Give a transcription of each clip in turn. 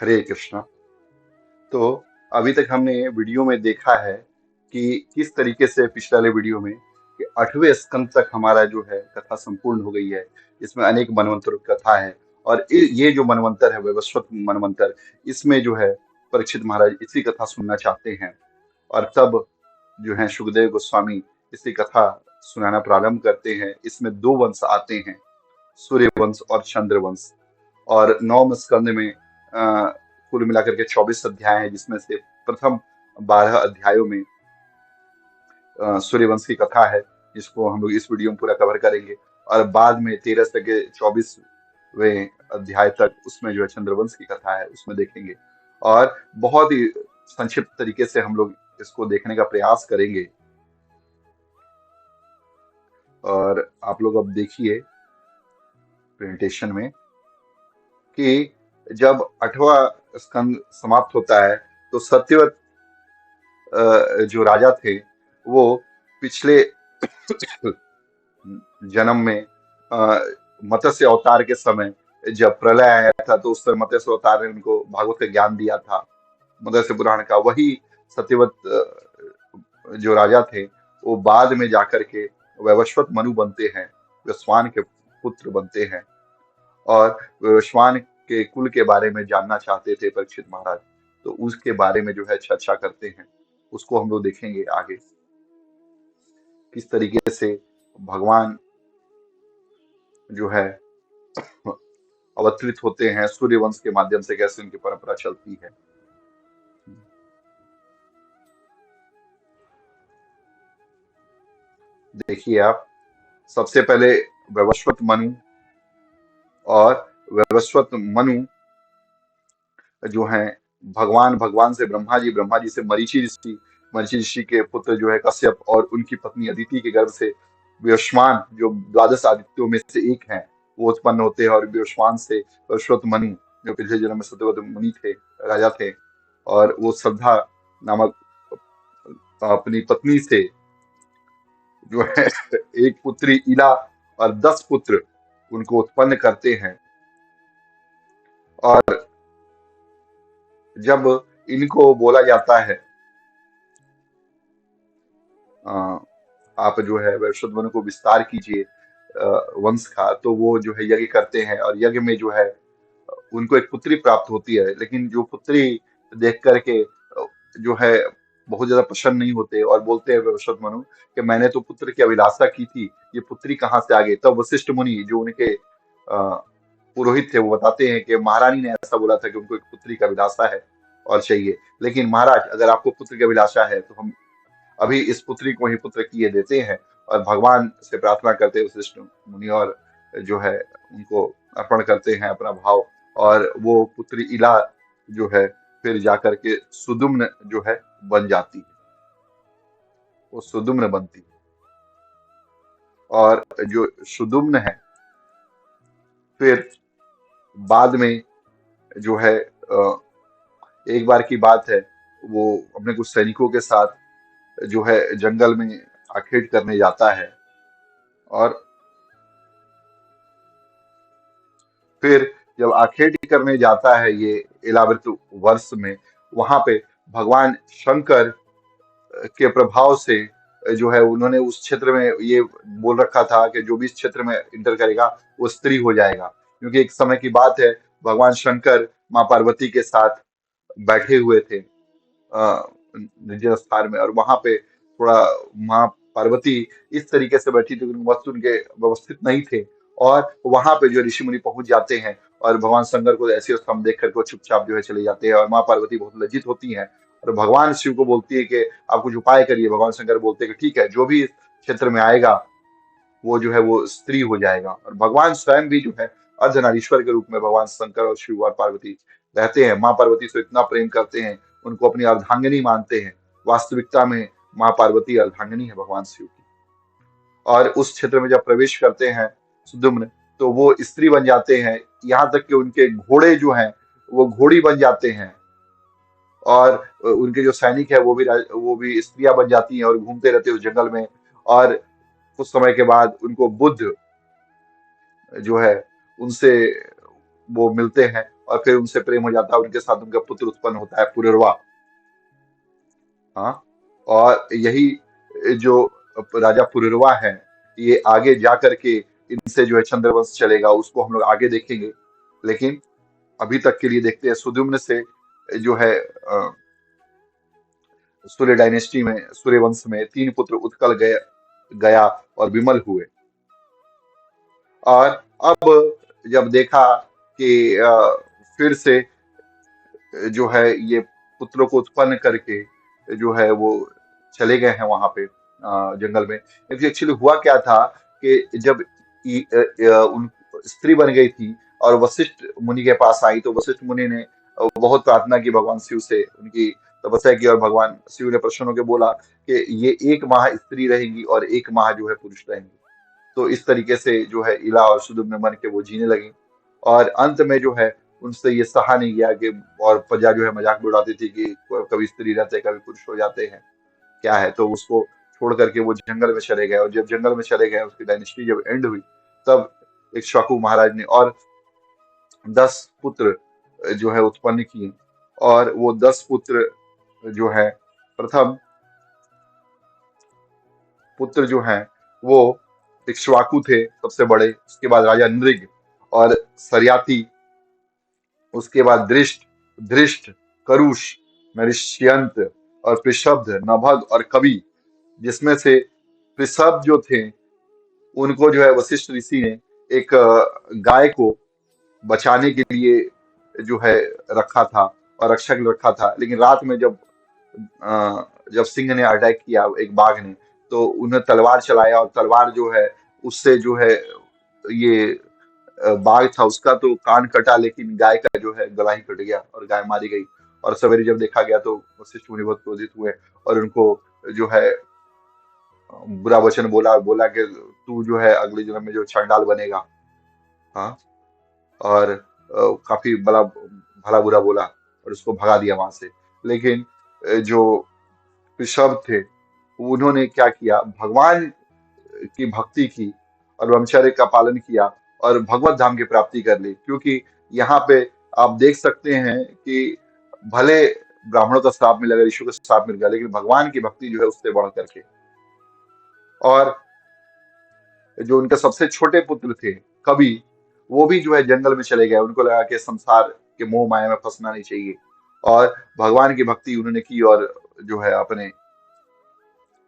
हरे कृष्णा। तो अभी तक हमने वीडियो में देखा है कि किस तरीके से पिछले वाले वीडियो में कि 8वें स्कंद तक हमारा जो है कथा संपूर्ण हो गई है। इसमें अनेक मनवंतर कथा है और ये जो मनवंतर है वैवस्वत मनवंतर, इसमें जो है परीक्षित महाराज इसी कथा सुनना चाहते हैं। और तब जो है सुखदेव गोस्वामी इसी कथा सुनाना प्रारंभ करते हैं। इसमें दो वंश आते हैं, सूर्य वंश और चंद्र वंश। और 9वें स्कंद में कुल मिलाकर के 24 अध्याय हैं, जिसमें से प्रथम 12 अध्यायों में सूर्यवंश की कथा है, जिसको हम लोग इस वीडियो में पूरा कवर करेंगे। और बाद में 13 से के 24वें अध्याय तक उसमें जो है चंद्रवंश की कथा है, उसमें देखेंगे। और बहुत ही संक्षिप्त तरीके से हम लोग इसको देखने का प्रयास करेंगे। और आप लोग अब देखिए प्रेजेंटेशन में कि जब 8वां स्कंद समाप्त होता है तो सत्यवत जो राजा थे वो पिछले जन्म में मत्स्य अवतार के समय जब प्रलय आया था तो उस समय मत्स्य अवतार ने उनको भागवत का ज्ञान दिया था, मत्स्य पुराण का। वही सत्यवत जो राजा थे वो बाद में जाकर के वैवस्वत मनु बनते हैं, वैश्वान के पुत्र बनते हैं। और वैश्वान के कुल के बारे में जानना चाहते थे परीक्षित महाराज, तो उसके बारे में जो है चर्चा करते हैं। उसको हम लोग देखेंगे आगे, किस तरीके से भगवान जो है अवतरित होते हैं, सूर्यवंश के माध्यम से कैसे उनकी परंपरा चलती है। देखिए आप, सबसे पहले वैवस्वत मनु। और वैवस्वत मनु जो है भगवान, भगवान से ब्रह्मा जी, ब्रह्मा जी से मरीचि ऋषि, मरीचि ऋषि के पुत्र जो है कश्यप, और उनकी पत्नी अदिति के गर्भ से व्योश्वान जो द्वादश आदित्यों में से एक हैं वो उत्पन्न होते हैं। और व्योश्वान से वैवस्वत मनु जो पिछले जन्म में सत्यवत मुनि थे, राजा थे, और वो श्रद्धा नामक अपनी पत्नी से जो है एक पुत्री इला और 10 पुत्र उनको उत्पन्न करते हैं। और जब इनको बोला जाता है अ, आप जो है वैवस्वत मनु को विस्तार कीजिए वंश का, तो वो जो है यज्ञ करते हैं। और यज्ञ में जो है उनको एक पुत्री प्राप्त होती है, लेकिन जो पुत्री देख करके जो है बहुत ज्यादा प्रसन्न नहीं होते और बोलते हैं वैवस्वत मनु कि मैंने तो पुत्र की अभिलाषा की थी, ये पुत्री कहाँ से आ गई। तब वशिष्ठ मुनि जो उनके पुरोहित थे वो बताते हैं कि महारानी ने ऐसा बोला था कि उनको एक पुत्री की अभिलाषा है और चाहिए, लेकिन महाराज अगर आपको पुत्र की अभिलाषा है तो हम अभी इस पुत्री को ही पुत्र किए देते हैं। और भगवान से प्रार्थना करते हैं वशिष्ठ मुनि, और जो है उनको अर्पण करते हैं अपना भाव। और वो पुत्री इला जो है फिर जाकर के सुदुम्न जो है बन जाती है, वो सुदुम्न बनती है। और जो सुदुम्न है फिर बाद में जो है एक बार की बात है, वो अपने कुछ सैनिकों के साथ जो है जंगल में आखेट करने जाता है। और फिर जब आखेट करने जाता है ये इलाव्रत वर्ष में, वहां पे भगवान शंकर के प्रभाव से जो है उन्होंने उस क्षेत्र में ये बोल रखा था कि जो भी इस क्षेत्र में इंटर करेगा वो स्त्री हो जाएगा। क्योंकि एक समय की बात है, भगवान शंकर माँ पार्वती के साथ बैठे हुए थे निर्जन स्थान में, और वहां पे थोड़ा माँ पार्वती इस तरीके से बैठी थी कि वस्तु उनके व्यवस्थित नहीं थे। और वहां पे जो ऋषि मुनि पहुंच जाते हैं और भगवान शंकर को ऐसी अवस्था में देख करके वो चुपचाप जो है चले जाते हैं। और माँ पार्वती बहुत लज्जित होती हैं और भगवान शिव को बोलती है कि आप कुछ उपाय करिए। भगवान शंकर बोलते हैं कि ठीक है, जो भी इस क्षेत्र में आएगा वो जो है वो स्त्री हो जाएगा। और भगवान स्वयं भी जो है अर्धनारीश्वर के रूप में भगवान शंकर और शिव और पार्वती रहते हैं। माँ पार्वती से इतना प्रेम करते हैं, उनको अपनी अर्धांगिनी मानते हैं। वास्तविकता में माँ पार्वती अर्धांगिनी है भगवान शिव की। और उस क्षेत्र में जब प्रवेश करते हैं सुद्युम्न, तो वो स्त्री बन जाते हैं। यहाँ तक कि उनके घोड़े जो हैं वो घोड़ी बन जाते हैं। और उनके जो सैनिक है वो भी स्त्रियां बन जाती हैं और घूमते रहते हैं उस जंगल में। और कुछ समय के बाद उनको बुद्ध जो है उनसे वो मिलते हैं और फिर उनसे प्रेम हो जाता है, उनके साथ उनका पुत्र उत्पन्न होता है पुरुरवा। हाँ, और यही जो राजा पुरुरवा है, ये आगे जा करके इनसे जो है चंद्रवंश चलेगा, उसको हम लोग आगे देखेंगे। लेकिन अभी तक के लिए देखते हैं सुद्युम्न से जो है सूर्य डायनेस्टी में, सूर्य वंश में 3 पुत्र उत्कल गया गया और विमल हुए। और अब जब देखा कि फिर से जो है ये पुत्रों को उत्पन्न करके जो है वो चले गए हैं वहां पे जंगल में। एक्चुअली हुआ क्या था कि जब उन स्त्री बन गई थी और वशिष्ठ मुनि के पास आई, तो वशिष्ठ मुनि ने बहुत प्रार्थना की भगवान शिव से, उनकी तपस्या की, और भगवान शिव ने प्रसन्न होकर बोला कि ये 1 माह स्त्री रहेंगी और 1 माह जो है पुरुष रहेंगे। तो इस तरीके से जो है इला और सुदुम्न बन के वो जीने लगी। और अंत में जो है उनसे ये सहा नहीं गया कि, और प्रजा जो है मजाक भी उड़ाती थी कि कभी स्त्री रहते हैं, कभी पुरुष हो जाते हैं, क्या है। तो उसको छोड़ करके वो जंगल में चले गए, और जब जंगल में चले गए, उसकी डायनेस्टी जब एंड हुई, तब एक शाकु महाराज ने और 10 पुत्र जो है उत्पन्न किए। और वो 10 पुत्र जो है, प्रथम पुत्र जो हैं वो इक्ष्वाकु थे सबसे बड़े, उसके बाद राजा नृग और सरयाति, उसके बाद दृष्ट, धृष्ट, करुष, नरिष्यंत और पृषब्ध, नभग और कवि। जिसमें से पृषभ जो थे, उनको जो है वशिष्ठ ऋषि ने एक गाय को बचाने के लिए जो है रखा था, और रक्षा के लिए रखा था। लेकिन रात में जब सिंह ने अटैक किया, एक बाघ ने, तो उन्हें तलवार चलाया, और तलवार जो है उससे जो है ये बाघ था उसका तो कान कटा, लेकिन गाय का जो है गला ही कट गया और गाय मारी गई। और सवेरे जब देखा गया तो वशिष्ठ मुनि बहुत क्रोधित हुए, और उनको जो है बुरा वचन बोला, बोला कि तू जो है अगले जन्म में जो चांडाल बनेगा। हाँ, और काफी बड़ा भला बुरा बोला, और उसको भगा दिया वहां से। लेकिन जो ऋषभ थे, उन्होंने क्या किया, भगवान की भक्ति की और ब्रह्मचर्य का पालन किया, और भगवत धाम की प्राप्ति कर ली। क्योंकि यहाँ पे आप देख सकते हैं कि भले ब्राह्मणों का श्राप मिल गया, ऋषि का श्राप मिल गया, लेकिन भगवान की भक्ति जो है उससे बढ़ करके। और जो उनके सबसे छोटे पुत्र थे कवि, वो भी जो है जंगल में चले गए। उनको लगा कि संसार के मोह माया में फंसना नहीं चाहिए, और भगवान की भक्ति उन्होंने की, और जो है अपने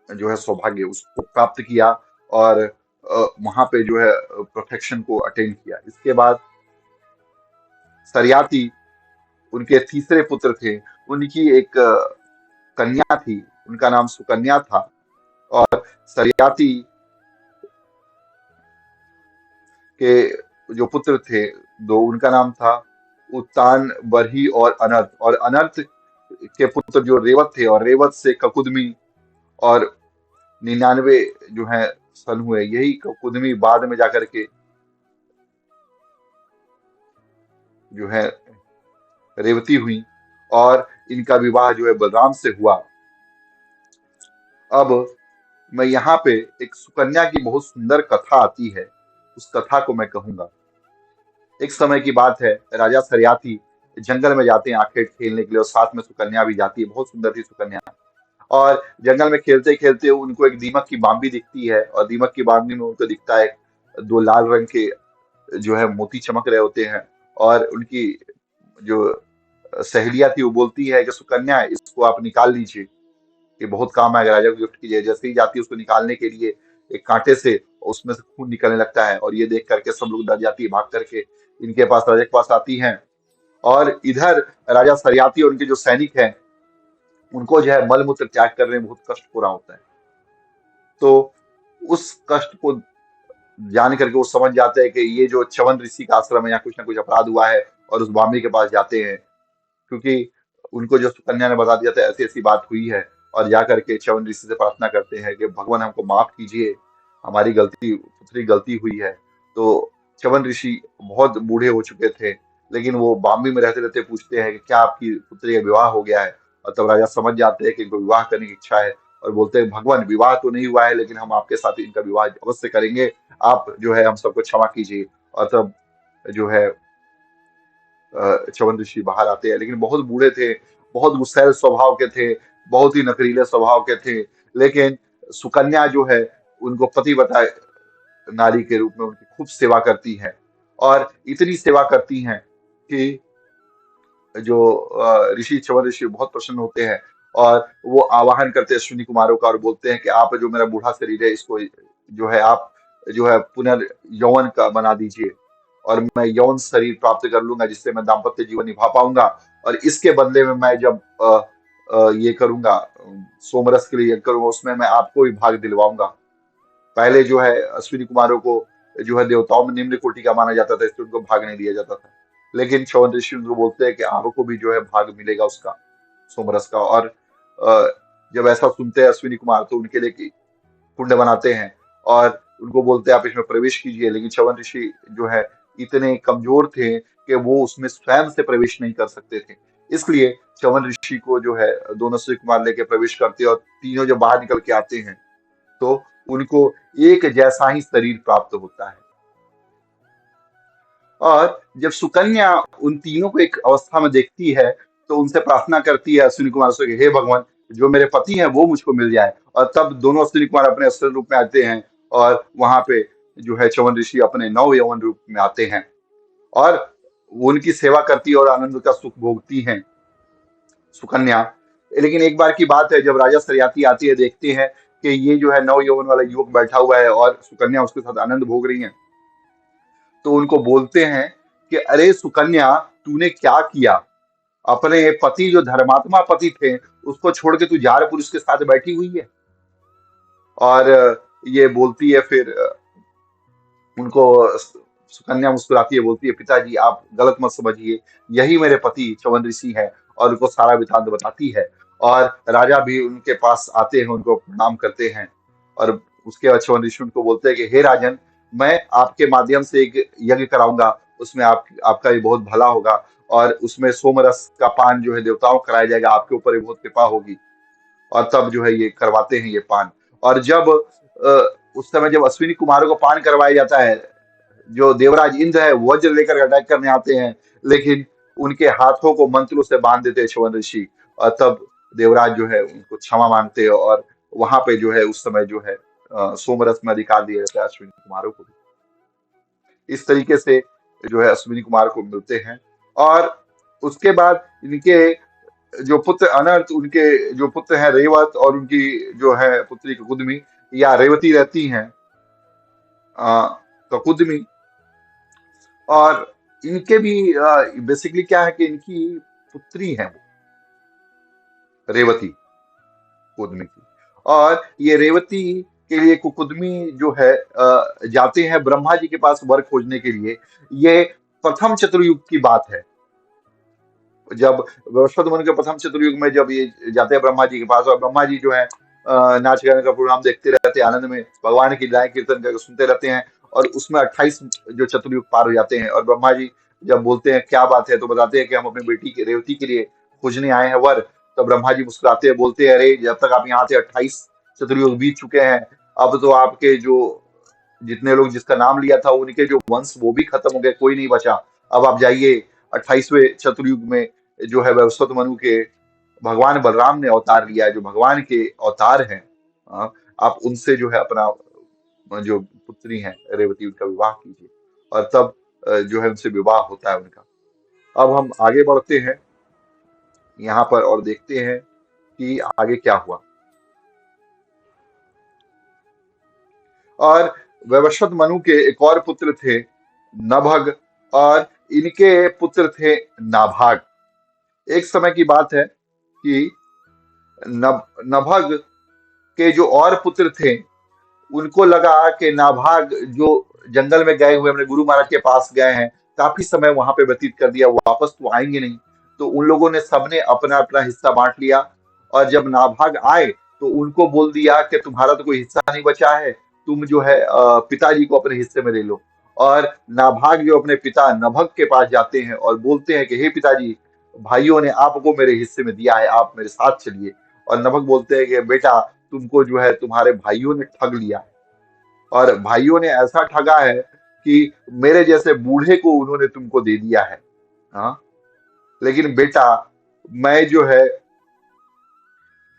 जो है सौभाग्य उसको प्राप्त किया, और वहां पे जो है प्रोटेक्शन को अटेंड किया। इसके बाद सरयाति, उनके तीसरे पुत्र थे, उनकी एक कन्या थी, उनका नाम सुकन्या था। और सरयाति के जो पुत्र थे दो, उनका नाम था उत्तान, बरही और अनर्थ। और अनर्थ के पुत्र जो रेवत थे, और रेवत से ककुदमी और 99 जो है सन हुए। यही ककुदमी बाद में जाकर के जो है रेवती हुई, और इनका विवाह जो है बलराम से हुआ। अब मैं यहाँ पे एक सुकन्या की बहुत सुंदर कथा आती है, उस कथा को मैं कहूंगा। एक समय की बात है, राजा सरयाति जंगल में जाते हैं आखेट खेलने के लिए, और साथ में सुकन्या भी जाती है। बहुत सुंदर थी सुकन्या। और जंगल में खेलते खेलते उनको एक दीमक की बांबी दिखती है, और दीमक की बांबी में उनको दिखता है 2 लाल रंग के जो है मोती चमक रहे होते हैं। और उनकी जो सहेलियां थी वो बोलती है कि सुकन्या, इसको आप निकाल लीजिए, ये बहुत काम आएगा, राजा को गिफ्ट कीजिए। जैसे ही जाती है उसको निकालने के लिए, एक कांटे से उसमें से खून निकलने लगता है, और ये देख करके सब लोग डर जाती है, भाग करके इनके पास, राजा के पास आती हैं। और इधर राजा सरयाती और उनके जो सैनिक हैं, उनको जो है मल मूत्र त्याग करने में बहुत कष्ट हो रहा होता है। तो उस कष्ट को जान करके वो समझ जाते हैं कि ये जो च्यवन ऋषि का आश्रम है, यहाँ कुछ ना कुछ अपराध हुआ है, और उस ब्राह्मणी के पास जाते हैं। क्योंकि उनको जो सुकन्या ने बता दिया था ऐसी ऐसी बात हुई है, और जा करके च्यवन ऋषि से प्रार्थना करते हैं कि भगवान हमको माफ कीजिए, हमारी गलती, पुत्री गलती हुई है। तो च्यवन ऋषि बहुत बूढ़े हो चुके थे, लेकिन वो बाम्बी में रहते रहते पूछते हैं कि क्या आपकी पुत्री का विवाह हो गया है। और तब राजा समझ जाते हैं कि इनको विवाह करने की इच्छा है, और बोलते हैं भगवान विवाह तो नहीं हुआ है, लेकिन हम आपके साथ इनका विवाह अवश्य करेंगे, आप जो है हम सबको क्षमा कीजिए। और तब जो है च्यवन ऋषि बाहर आते हैं, लेकिन बहुत बूढ़े थे, बहुत गुस्सैल स्वभाव के थे, बहुत ही नखरीले स्वभाव के थे। लेकिन सुकन्या जो है उनको पति बताए नारी के रूप में उनकी खूब सेवा करती है, और इतनी सेवा करती हैं कि जो ऋषि च्यवन ऋषि बहुत प्रसन्न होते हैं, और वो आवाहन करते हैं अश्विनी कुमारों का और बोलते हैं कि आप जो मेरा बूढ़ा शरीर है इसको जो है आप जो है पुनर्यौवन का बना दीजिए, और मैं यौन शरीर प्राप्त कर लूंगा जिससे मैं दाम्पत्य जीवन निभा पाऊंगा। और इसके बदले में मैं जब ये करूंगा, सोमरस के लिए यज्ञ करूंगा, उसमें मैं आपको भी भाग दिलवाऊंगा। पहले जो है अश्विनी कुमारों को जो है देवताओं में निम्न कोटि का माना जाता था, इसलिए उनको भाग नहीं दिया जाता था। लेकिन च्यवन ऋषि उनको बोलते हैं कि आपको भी जो है भाग मिलेगा उसका, सोमरस का। और अ, जब ऐसा सुनते हैं अश्विनी कुमार तो उनके लिए कुंड बनाते हैं और उनको बोलते हैं आप इसमें प्रवेश कीजिए। लेकिन च्यवन ऋषि जो है इतने कमजोर थे कि वो उसमें स्वयं से प्रवेश नहीं कर सकते थे। इसलिए च्यवन ऋषि को जो है दोनों अश्विनी कुमार लेके प्रवेश करते हैं, और तीनों जब बाहर निकल के आते हैं तो उनको एक जैसा ही शरीर प्राप्त होता है। और जब सुकन्या उन तीनों को एक अवस्था में देखती है तो उनसे प्रार्थना करती है अश्विनी कुमार से कि हे भगवान, जो मेरे पति हैं वो मुझको मिल जाए। और तब दोनों अश्विनी कुमार अपने असली रूप में आते हैं, और वहां पे जो है च्यवन ऋषि अपने नव यौवन रूप में आते हैं, और वो उनकी सेवा करती है और आनंद का सुख भोगती हैं सुकन्या। लेकिन एक बार की बात है, जब राजा सरियाती आती है, देखते हैं कि ये जो है नव यौवन वाला युवक बैठा हुआ है और सुकन्या उसके साथ आनंद भोग रही है। तो उनको बोलते हैं कि अरे सुकन्या, तूने क्या किया? अपने पति जो धर्मात्मा पति थे उसको छोड़ के तू जार पुरुष के साथ बैठी हुई है। और ये बोलती है फिर उनको, सुकन्या मुस्कुराती है, बोलती है पिताजी आप गलत मत समझिए, यही मेरे पति च्यवन ऋषि है। और उनको सारा वृतांत बताती है, और राजा भी उनके पास आते हैं, उनको प्रणाम करते हैं। और उसके बाद च्यवन ऋषि उनको बोलते हैं कि हे राजन, मैं आपके माध्यम से एक यज्ञ कराऊंगा, उसमें आपका भी बहुत भला होगा, और उसमें सोमरस का पान जो है देवताओं को कराया जाएगा, आपके ऊपर भी बहुत कृपा होगी। और तब जो है ये करवाते हैं ये पान। और जब उस समय जब अश्विनी कुमारों को पान करवाया जाता है, जो देवराज इंद्र है वज्र लेकर अटैक करने आते हैं, लेकिन उनके हाथों को मंत्रों से बांध देते हैं च्यवन ऋषि। और तब देवराज जो है उनको क्षमा मांगते हैं, और वहां पे जो है उस समय जो है सोमरस में अधिकार दिया जाता है अश्विनी कुमारों को भी। इस तरीके से जो है अश्विनी कुमार को मिलते हैं। और उसके बाद इनके जो पुत्र अनर्थ, उनके जो पुत्र हैं रेवत, और उनकी जो है पुत्री कुकुदमी या रेवती रहती हैं, कुकुदमी। और इनके भी बेसिकली क्या है कि इनकी पुत्री है वो रेवती, कुकुदमी की। और ये रेवती के लिए कुकुदमी जो है जाते हैं ब्रह्मा जी के पास वर खोजने के लिए। ये प्रथम चतुर्युग की बात है, जब वैवस्वत मन के प्रथम चतुर्युग में जब ये जाते हैं ब्रह्मा जी के पास, और ब्रह्मा जी जो है नाच गाने का प्रोग्राम देखते रहते हैं, आनंद में भगवान की लीलाएं कीर्तन करके सुनते रहते हैं। और उसमें 28 जो चतुर्युग पार हो जाते हैं, और ब्रह्मा जी जब बोलते हैं क्या बात है, तो बताते हैं कि हम अपनी बेटी के रेवती के लिए खोजने आए हैं वर। तो ब्रह्मा जी मुस्कुराते हैं, बोलते हैं अरे जब तक आप यहाँ थे 28 चतुर्युग बीत चुके हैं, अब तो आपके जो जितने लोग जिसका नाम लिया था उनके जो वंश वो भी खत्म हो गए, कोई नहीं बचा। अब आप जाइए 28वें चतुर्युग में जो है वैवस्वत मनु के भगवान बलराम ने अवतार लिया है, जो भगवान के अवतार हैं। आप उनसे जो है अपना जो पुत्री है रेवती उनका विवाह कीजिए। और तब जो है उनसे विवाह होता है उनका। अब हम आगे बढ़ते हैं यहाँ पर और देखते हैं कि आगे क्या हुआ। और वैवस्वत मनु के एक और पुत्र थे नभग, और इनके पुत्र थे नाभाग। एक समय की बात है कि नभग के जो और पुत्र थे उनको लगा कि नाभाग जो जंगल में गए हुए अपने गुरु महाराज के पास गए हैं, काफी समय वहां पे व्यतीत कर दिया, वो वापस तो आएंगे नहीं। तो उन लोगों ने सबने अपना अपना हिस्सा बांट लिया। और जब नाभाग आए तो उनको बोल दिया कि तुम्हारा तो कोई हिस्सा नहीं बचा है, तुम जो है पिताजी को अपने हिस्से में ले लो। और नाभाग जो अपने पिता नभग के पास जाते हैं और बोलते हैं कि हे पिताजी, भाइयों ने आपको मेरे हिस्से में दिया है, आप मेरे साथ चलिए। और नभग बोलते हैं कि बेटा, तुमको जो है तुम्हारे भाइयों ने ठग लिया है, और भाइयों ने ऐसा ठगा है कि मेरे जैसे बूढ़े को उन्होंने तुमको दे दिया है। हाँ, लेकिन बेटा, मैं जो है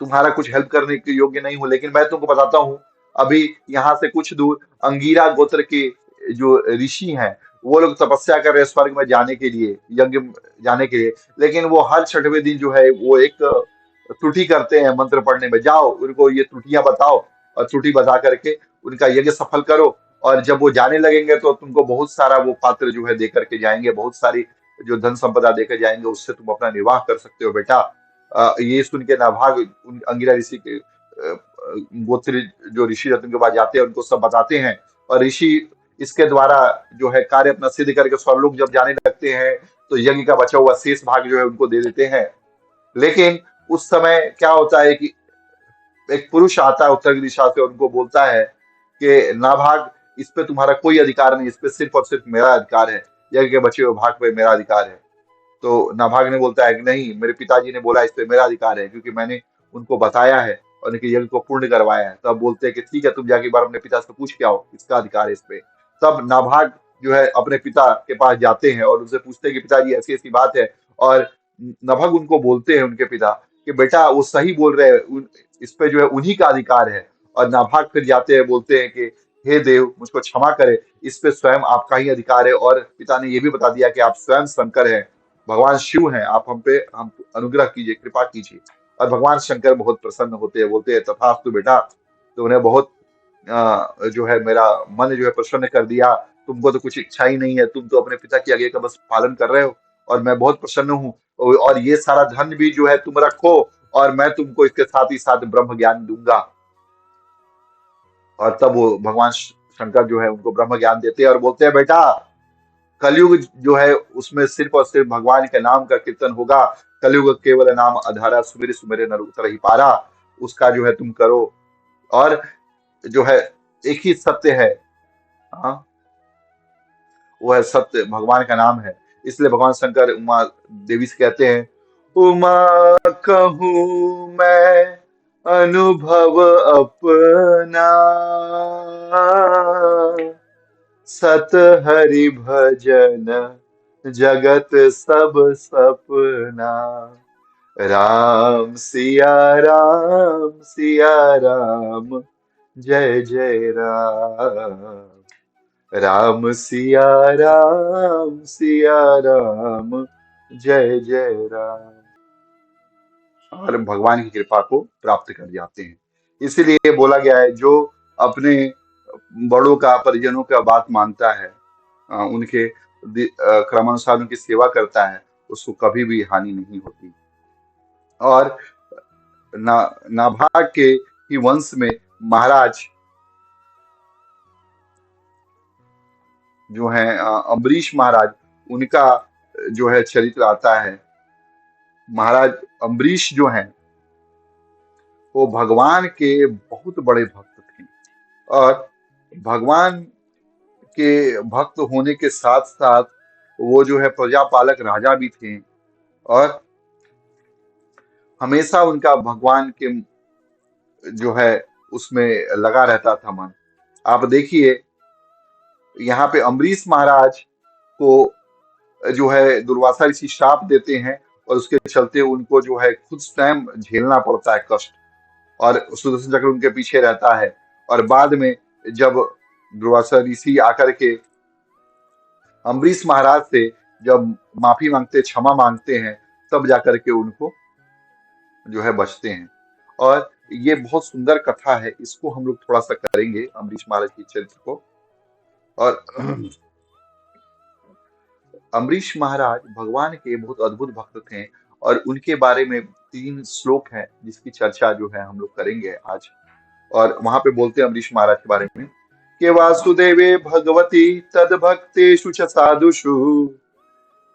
तुम्हारा कुछ हेल्प करने के योग्य नहीं हूँ, लेकिन मैं तुमको बताता हूँ, अभी यहाँ से कुछ दूर अंगीरा गोत्र के जो ऋषि हैं, वो लोग तपस्या कर रहे हैं स्वर्ग में जाने के लिए, यज्ञ जाने के लिए। लेकिन वो हर छठवें दिन जो है वो एक त्रुटि करते हैं मंत्र पढ़ने में। जाओ उनको ये त्रुटियां बताओ, और त्रुटि बता करके उनका यज्ञ सफल करो। और जब वो जाने लगेंगे तो तुमको बहुत सारा वो पात्र जो है दे करके जाएंगे, बहुत सारी जो धन संपदा देकर जाएंगे, उससे तुम अपना निर्वाह कर सकते हो बेटा। ये सुन के नाभाग उन अंगिरा ऋषि के गोत्र जो ऋषि रत्न के पास जाते हैं, उनको सब बताते हैं। और ऋषि इसके द्वारा जो है कार्य अपना सिद्ध करके स्वर्लोक जब जाने लगते हैं, तो यज्ञ का बचा हुआ शेष भाग जो है उनको दे देते हैं। लेकिन उस समय क्या होता है कि एक पुरुष आता है उत्तर की दिशा से और उनको बोलता है कि नाभाग, इस पे तुम्हारा कोई अधिकार नहीं, इस पे सिर्फ और सिर्फ मेरा अधिकार है, यज्ञ के बचे हुए भाग पे मेरा अधिकार है। तो नाभाग ने बोलता है कि नहीं, मेरे पिताजी ने बोला इस पे मेरा अधिकार है, क्योंकि मैंने उनको बताया है और उनके यज्ञ को पूर्ण करवाया है। तब बोलते हैं कि ठीक है, तुम जाके एक बार अपने पिता से पूछ के आओ, किसका अधिकार है इस पे। तब नाभाग जो है अपने पिता के पास जाते हैं और उनसे पूछते हैं कि पिताजी ऐसी ऐसी बात है। और नाभाग उनको बोलते हैं, उनके पिता, कि बेटा वो सही बोल रहे हैं, इस पे जो है उन्हीं का अधिकार है। और नाभाग फिर जाते हैं, बोलते हैं कि हे देव, मुझको क्षमा करे, इस पे स्वयं आपका ही अधिकार है। और पिता ने ये भी बता दिया कि आप स्वयं शंकर हैं, भगवान शिव हैं, आप हम अनुग्रह कीजिए, कृपा कीजिए। और भगवान शंकर बहुत प्रसन्न होते हैं, बोलते हैं तथास्तु बेटा, तो उन्हें बहुत जो है मेरा मन जो है प्रसन्न कर दिया। तुमको तो कुछ इच्छा ही नहीं है, तुम तो अपने पिता की आज्ञा का बस पालन कर रहे हो, और मैं बहुत प्रसन्न हूँ। और ये सारा धन भी जो है तुम रखो, और मैं तुमको इसके साथ ही साथ ब्रह्म ज्ञान दूंगा। और तब वो भगवान शंकर जो है उनको ब्रह्म ज्ञान देते हैं और बोलते हैं बेटा, कलयुग जो है उसमें सिर्फ और सिर्फ भगवान के नाम का कीर्तन होगा। कलयुग केवल नाम आधारा, सुमेरे सुमेरे नर उतर ही पारा, उसका जो है तुम करो। और जो है एक ही सत्य है, हाँ, वो है सत्य, भगवान का नाम है। इसलिए भगवान शंकर उमा देवी से कहते हैं, उमा कहूँ मैं अनुभव अपना, सत हरि भजन जगत सब सपना। राम सिया राम, सिया राम, जय जय राम। राम सिया राम, सिया राम, जय जय राम। और भगवान की कृपा को प्राप्त कर जाते हैं। इसीलिए बोला गया है, जो अपने बड़ों का, परिजनों का बात मानता है, उनके क्रमानुसार उनकी सेवा करता है, उसको कभी भी हानि नहीं होती। और ना नाभाग के ही वंश में महाराज जो है अम्बरीश महाराज, उनका जो है चरित्र आता है। महाराज अम्बरीश जो हैं, वो भगवान के बहुत बड़े भक्त थे। और भगवान के भक्त होने के साथ साथ वो जो है प्रजापालक राजा भी थे। और हमेशा उनका भगवान के जो है उसमें लगा रहता था मन। आप देखिए, यहाँ पे अम्बरीश महाराज को जो है दुर्वासा ऋषि श्राप देते हैं, और उसके चलते उनको जो है खुद स्वयं झेलना पड़ता है कष्ट। और सुदर्शन चक्र उनके पीछे रहता है। और बाद में जब दुर्वासा ऋषि आकर के अम्बरीश महाराज से जब माफी मांगते, क्षमा मांगते हैं, तब जाकर के उनको जो है बचते हैं। और ये बहुत सुंदर कथा है, इसको हम लोग थोड़ा सा करेंगे अम्बरीश महाराज के चरित्र को। और अम्बरीश महाराज भगवान के बहुत अद्भुत भक्त थे। और उनके बारे में 3 श्लोक हैं जिसकी चर्चा जो है हम लोग करेंगे आज। और वहां पे बोलते हैं अम्बरीश महाराज के बारे में कि वासुदेवे भगवती तद भक्तेषु च साधुषु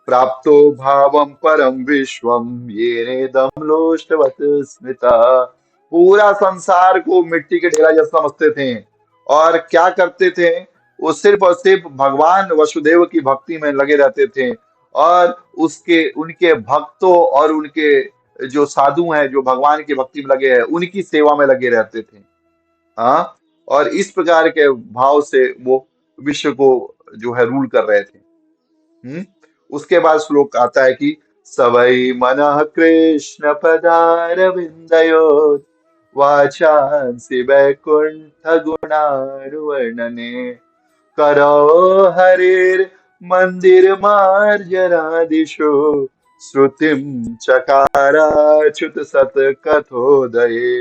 प्राप्तो भावम परम विश्वम ये नेदम लोष्टवत स्मृता। पूरा संसार को मिट्टी के ढेला जैसा समझते थे, और क्या करते थे, वो सिर्फ और सिर्फ भगवान वसुदेव की भक्ति में लगे रहते थे। और उसके उनके भक्तों और उनके जो साधु हैं, जो भगवान की भक्ति में लगे हैं, उनकी सेवा में लगे रहते थे। हाँ, और इस प्रकार के भाव से वो विश्व को जो है रूल कर रहे थे। हम्म उसके बाद श्लोक आता है कि सवै मनः कृष्ण पदारविन्दयो वाचांसि वैकुंठ गुणानुवर्णने करो हरिर्मन्दिरमार्जनादिषु श्रुतिं चकाराच्युत सत्कथोदये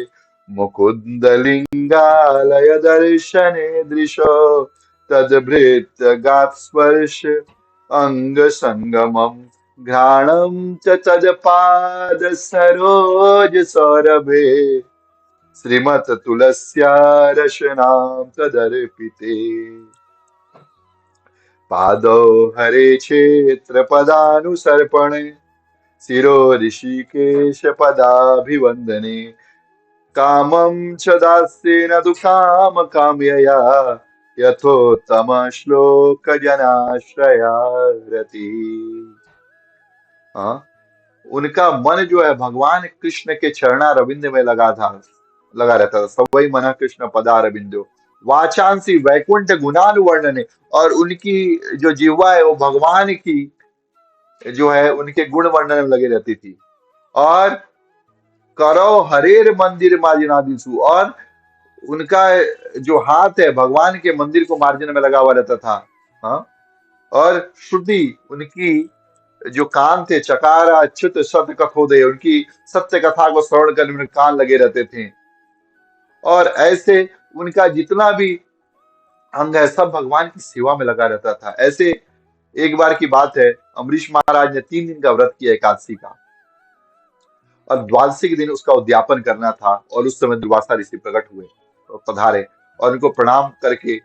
मुकुन्दलिङ्गालय दर्शने दृशो तद्भृत्यगात्स्पर्श अङ्गसङ्गमम् घ्राणं च तत्पाद सरोज सौरभे श्रीमत् तुलस्या रशनां तदर्पिते पादौ हरे क्षेत्र पदानुसर्पणे शिरो ऋषिकेश पदाभिवन्दने कामं च दास्येन तु काम काम्यया यथोत्तम श्लोक जनाश्रया रति। हाँ, उनका मन जो है भगवान कृष्ण के चरणारविंद में लगा रहता था। सवै मन कृष्ण पदारविंदो वाचांसी वैकुंठ गुणानुवर्णने, और उनकी जो जिह्वा है वो भगवान की जो है उनके गुण वर्णन में लगी रहती थी। और करो हरेर मंदिर मार्जनादिषु, और उनका जो हाथ है भगवान के मंदिर को मार्जन में लगा हुआ रहता था। हाँ, और श्रुति उनकी जो कान थे चकार अच्युत सत्य कथोदय, उनकी सत्य कथा को श्रवण करने में कान लगे रहते थे। और ऐसे उनका जितना भी अंग है सब भगवान की सेवा में लगा रहता था। ऐसे एक बार की बात है, अम्बरीश महाराज ने 3 दिन का व्रत किया एकादशी का, और द्वादशी के दिन उसका उद्यापन करना था। और उस समय दुर्वासा ऋषि प्रकट हुए और पधारे, और उनको प्रणाम करके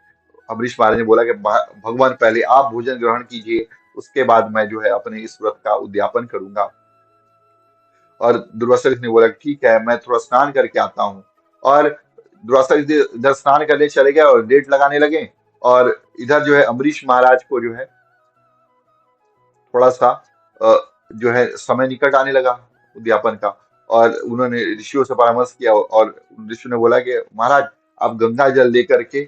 अम्बरीश महाराज ने बोला कि भगवान पहले आप भोजन ग्रहण कीजिए, उसके बाद मैं जो है अपने इस व्रत का उद्यापन करूंगा। और दुर्वासा ऋषि ने बोला कि ठीक है, मैं थोड़ा स्नान करके आता हूँ। और दुर्वासा ऋषि इधर स्नान करने चले गए और डेट लगाने लगे, और इधर जो है अम्बरीश महाराज को जो है थोड़ा सा जो है समय निकट आने लगा उद्यापन का। और उन्होंने ऋषियों से परामर्श किया, और ऋषि ने बोला कि महाराज आप गंगा जल लेकर के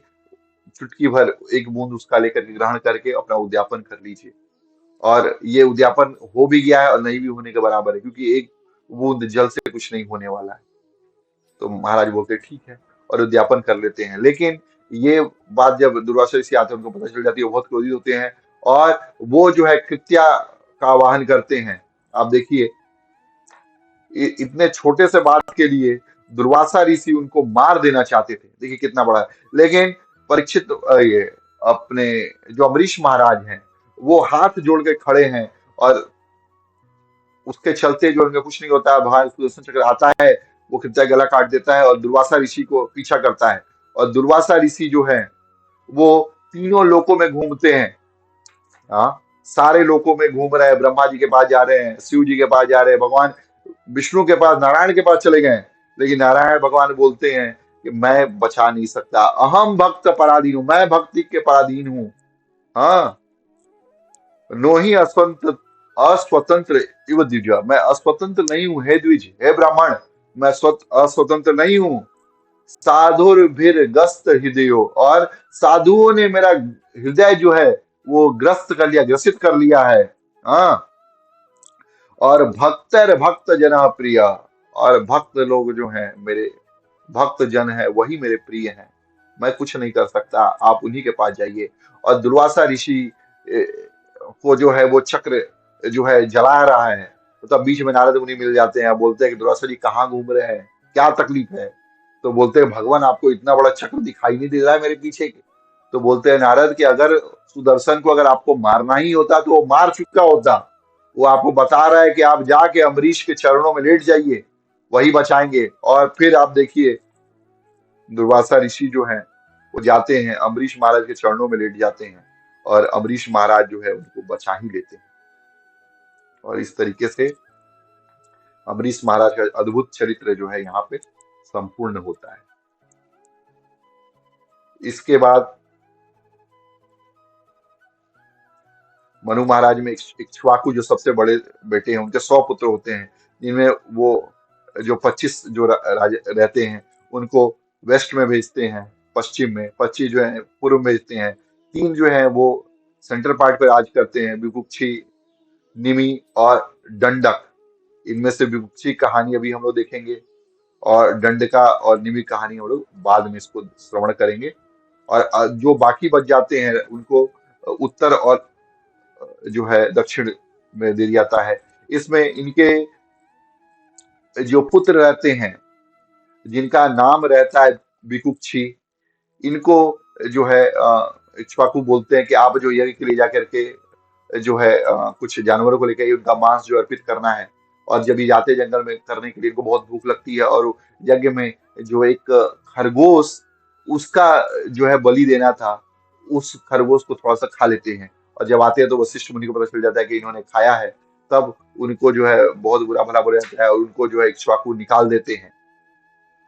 चुटकी भर एक बूंद उसका लेकर के ग्रहण करके अपना उद्यापन कर लीजिए। और ये उद्यापन हो भी गया है और नहीं भी होने के बराबर है, क्योंकि एक बूंद जल से कुछ नहीं होने वाला है। तो महाराज बोलते ठीक है, और उद्यापन कर लेते हैं। लेकिन ये बात जब दुर्वासा ऋषि आते हैं उनको पता चल जाती है, वो बहुत क्रोधित होते हैं, और वो जो है कृत्या का वाहन करते हैं। आप देखिए इतने छोटे से बात के लिए दुर्वासा ऋषि उनको मार देना चाहते थे, देखिए कितना बड़ा है। लेकिन परीक्षित ये अपने जो अम्बरीश महाराज हैं वो हाथ जोड़ के खड़े हैं, और उसके चलते जो उनका कुछ नहीं होता है। भगवान सुदर्शन चक्र आता है, वो कृत्या गला काट देता है और दुर्वासा ऋषि को पीछा करता है। और दुर्वासा ऋषि जो है वो तीनों लोकों में घूमते हैं। हाँ, सारे लोकों में घूम रहे हैं, ब्रह्मा जी के पास जा रहे हैं, शिव जी के पास जा रहे हैं, भगवान विष्णु के पास, नारायण के पास चले गए हैं। लेकिन नारायण भगवान बोलते हैं कि मैं बचा नहीं सकता, अहम भक्त पराधीन हूं, मैं भक्ति के पराधीन हूं। हाँ, नो ही अस्वतंत्र अस्वतंत्र इव द्विज, मैं अस्वतंत्र नहीं हूं हे द्विज, हे ब्राह्मण, मैं अस्वतंत्र नहीं हूं। साधुर भीर ग्रस्त हृदयो, और साधुओं ने मेरा हृदय जो है वो ग्रस्त कर लिया, ग्रसित कर लिया है। हाँ, और भक्तर भक्त जना प्रिय, और भक्त लोग जो हैं मेरे भक्त जन है वही मेरे प्रिय हैं। मैं कुछ नहीं कर सकता, आप उन्हीं के पास जाइए। और दुर्वासा ऋषि को जो है वो चक्र जो है जला रहा है, तो तब बीच में नारद मुनि मिल जाते हैं, बोलते हैं कि दुर्वासा जी कहाँ घूम रहे हैं, क्या तकलीफ है। तो बोलते हैं भगवान आपको इतना बड़ा चक्र दिखाई नहीं दे रहा है मेरे पीछे के। तो बोलते हैं नारद कि अगर सुदर्शन को अगर आपको मारना ही होता तो वो मार चुका होता। वो आपको बता रहा है कि आप जाके अम्बरीश के चरणों में लेट जाइए, वही बचाएंगे। और फिर आप देखिए दुर्वासा ऋषि जो हैं वो जाते हैं अम्बरीश महाराज के चरणों में लेट जाते हैं, और अम्बरीश महाराज जो है उनको बचा ही लेते हैं। और इस तरीके से अम्बरीश महाराज का अद्भुत चरित्र जो है यहाँ पे संपूर्ण होता है। इसके बाद मनु महाराज में इक्ष्वाकु जो सबसे बड़े बेटे हैं, उनके 100 पुत्र होते हैं, जिनमें वो जो 25 जो राजा रहते हैं उनको वेस्ट में भेजते हैं, पश्चिम में, 25 जो है पूर्व में भेजते हैं, 3 जो है वो सेंटर पार्ट पे राज करते हैं, विपुक्षी निमि और दंडक, इनमें से विपक्षी कहानी अभी हम लोग देखेंगे, और दंडका और निमि कहानी हम लोग बाद में इसको श्रवण करेंगे। और जो बाकी बच जाते हैं उनको उत्तर और जो है दक्षिण में दे दिया जाता है। इसमें इनके जो पुत्र रहते हैं, जिनका नाम रहता है विकुक्षी, इनको जो है इक्ष्वाकु बोलते हैं कि आप जो यज्ञ के लिए जाकर के जो है कुछ जानवरों को लेकर उनका मांस जो अर्पित करना है। और जब ये जाते हैं जंगल में करने के लिए, इनको बहुत भूख लगती है, और यज्ञ में जो एक खरगोश, उसका जो है बलि देना था, उस खरगोश को थोड़ा सा खा लेते हैं। और जब आते हैं तो वशिष्ठ मुनि को पता चल जाता है कि इन्होंने खाया है। तब उनको जो है बहुत बुरा भला बोला जाता है, और उनको जो है इक्ष्वाकु निकाल देते हैं।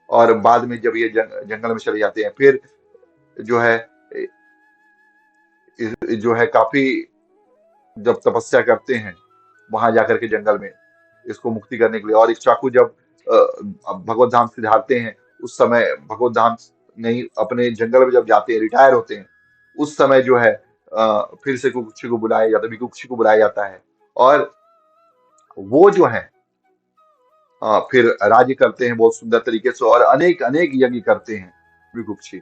और बाद में जब ये जंगल में चले जाते हैं, फिर जो है जो है काफी जब तपस्या करते हैं वहां जाकर के जंगल में इसको मुक्ति करने के लिए। और इक्ष्वाकु जब भगवत धाम सिधारते हैं, उस समय भगवत धाम नहीं, अपने जंगल में जब जाते हैं, रिटायर होते हैं, उस समय जो है फिर से कुक्षी को बुलाया जाता है, विकुक्षी को बुलाया जाता है। और वो जो है फिर राज्य करते हैं बहुत सुंदर तरीके से, और अनेक अनेक यज्ञ करते हैं विकुक्षी।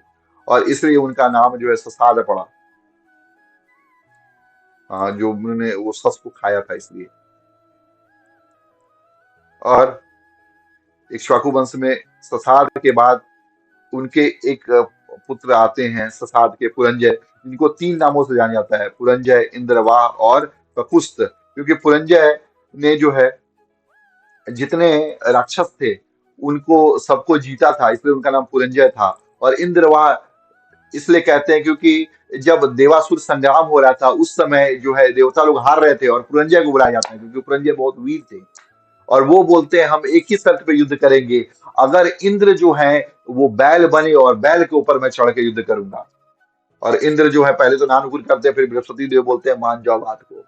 और इसलिए उनका नाम जो है ससाद पड़ा, जो उन्होंने वो सस को खाया था इसलिए। और इक्ष्वाकु वंश में ससाद के बाद उनके एक पुत्र आते हैं, ससाद के पुरंजय, जिनको 3 नामों से जाना जाता है, पुरंजय, इंद्रवाह और ककुस्त। क्योंकि पुरंजय ने जो है जितने राक्षस थे उनको सबको जीता था, इसलिए उनका नाम पुरंजय था। और इंद्रवाह इसलिए कहते हैं क्योंकि जब देवासुर संग्राम हो रहा था, उस समय जो है देवता लोग हार रहे थे, और पुरंजय को बुलाया जाता है क्योंकि पुरंजय बहुत वीर थे। और वो बोलते हैं हम एक ही शर्त पे युद्ध करेंगे, अगर इंद्र जो है वो बैल बने और बैल के ऊपर मैं चढ़ के युद्ध करूंगा। और इंद्र जो है पहले तो नानुकूल करते हैं, फिर बृहस्पति देव बोलते हैं मान जाओ बात को,